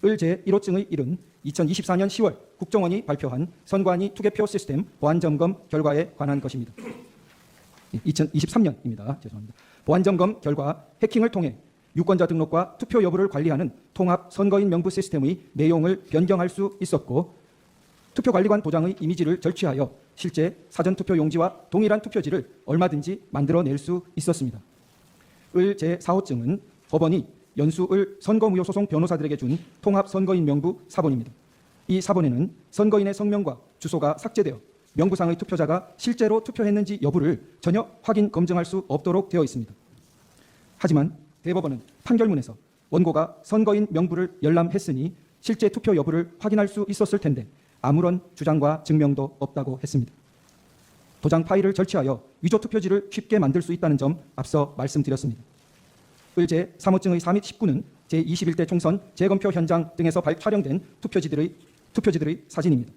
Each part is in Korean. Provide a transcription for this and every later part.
을 제1호증의 1은 2024년 10월 국정원이 발표한 선관위 투개표 시스템 보안점검 결과에 관한 것입니다. 2023년입니다. 죄송합니다. 보안점검 결과 해킹을 통해 유권자 등록과 투표 여부를 관리하는 통합 선거인 명부 시스템의 내용을 변경할 수 있었고, 투표관리관 도장의 이미지를 절취하여 실제 사전투표 용지와 동일한 투표지를 얼마든지 만들어낼 수 있었습니다. 을 제4호증은 법원이 연수을 선거무효소송 변호사들에게 준 통합선거인 명부 사본입니다. 이 사본에는 선거인의 성명과 주소가 삭제되어 명부상의 투표자가 실제로 투표했는지 여부를 전혀 확인 검증할 수 없도록 되어 있습니다. 하지만 대법원은 판결문에서 원고가 선거인 명부를 열람했으니 실제 투표 여부를 확인할 수 있었을 텐데 아무런 주장과 증명도 없다고 했습니다. 도장 파일을 절취하여 위조 투표지를 쉽게 만들 수 있다는 점 앞서 말씀드렸습니다. 을 제3호증의 4 및 19는 제21대 총선 재검표 현장 등에서 촬영된 투표지들의 사진입니다.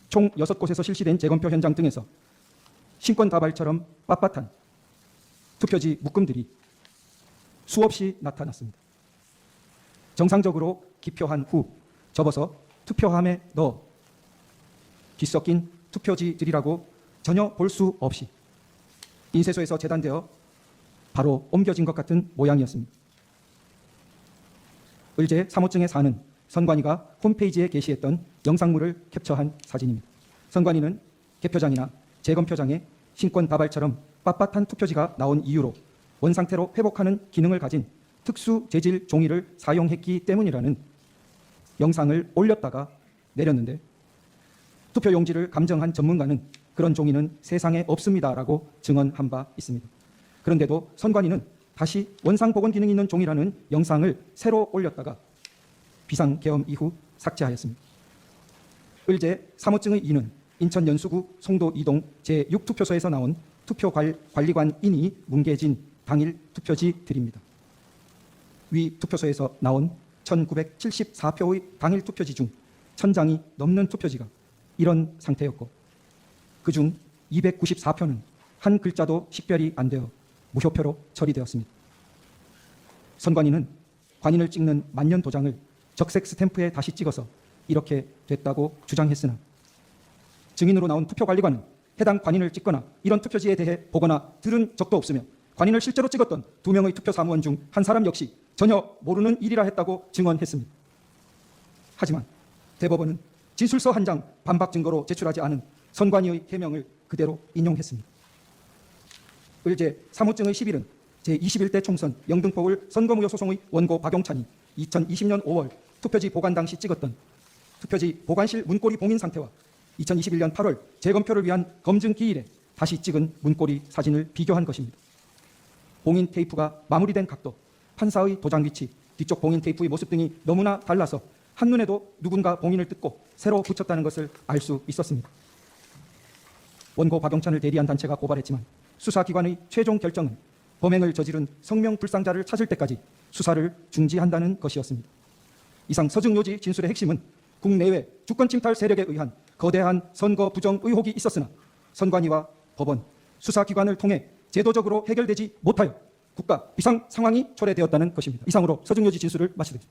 총 6곳에서 실시된 재검표 현장 등에서 신권다발처럼 빳빳한 투표지 묶음들이 수없이 나타났습니다. 정상적으로 기표한 후 접어서 투표함에 넣어 뒤섞인 투표지들이라고 전혀 볼 수 없이 인쇄소에서 재단되어 바로 옮겨진 것 같은 모양이었습니다. 을 제3호증의 4는 선관위가 홈페이지에 게시했던 영상물을 캡처한 사진입니다. 선관위는 개표장이나 재검표장에 신권다발처럼 빳빳한 투표지가 나온 이유로 원상태로 회복하는 기능을 가진 특수 재질 종이를 사용했기 때문이라는 영상을 올렸다가 내렸는데, 투표용지를 감정한 전문가는 그런 종이는 세상에 없습니다라고 증언한 바 있습니다. 그런데도 선관위는 다시 원상복원 기능이 있는 종이라는 영상을 새로 올렸다가 비상계엄 이후 삭제하였습니다. 을 제3호증의 2는 인천 연수구 송도 2동 제6투표소에서 나온 투표관리관인이 뭉개진 당일 투표지들입니다. 위 투표소에서 나온 1974표의 당일 투표지 중 1000장이 넘는 투표지가 이런 상태였고, 그중 294표는 한 글자도 식별이 안 되어 무효표로 처리되었습니다. 선관위는 관인을 찍는 만년 도장을 적색 스탬프에 다시 찍어서 이렇게 됐다고 주장했으나, 증인으로 나온 투표관리관은 해당 관인을 찍거나 이런 투표지에 대해 보거나 들은 적도 없으며 관인을 실제로 찍었던 2명의 투표 사무원 중 한 사람 역시 전혀 모르는 일이라 했다고 증언했습니다. 하지만 대법원은 진술서 한 장 반박 증거로 제출하지 않은 선관위의 해명을 그대로 인용했습니다. 을 제3호증의 11은 제21대 총선 영등포을 선거무효 소송의 원고 박용찬이 2020년 5월 투표지 보관 당시 찍었던 투표지 보관실 문고리 봉인 상태와 2021년 8월 재검표를 위한 검증 기일에 다시 찍은 문고리 사진을 비교한 것입니다. 봉인 테이프가 마무리된 각도, 판사의 도장 위치, 뒤쪽 봉인 테이프의 모습 등이 너무나 달라서 한눈에도 누군가 봉인을 뜯고 새로 붙였다는 것을 알 수 있었습니다. 원고 박용찬을 대리한 단체가 고발했지만 수사기관의 최종 결정은 범행을 저지른 성명불상자를 찾을 때까지 수사를 중지한다는 것이었습니다. 이상 서증요지 진술의 핵심은 국내외 주권침탈 세력에 의한 거대한 선거 부정 의혹이 있었으나 선관위와 법원, 수사기관을 통해 제도적으로 해결되지 못하여 국가 비상 상황이 초래되었다는 것입니다. 이상으로 서증요지 진술을 마치겠습니다.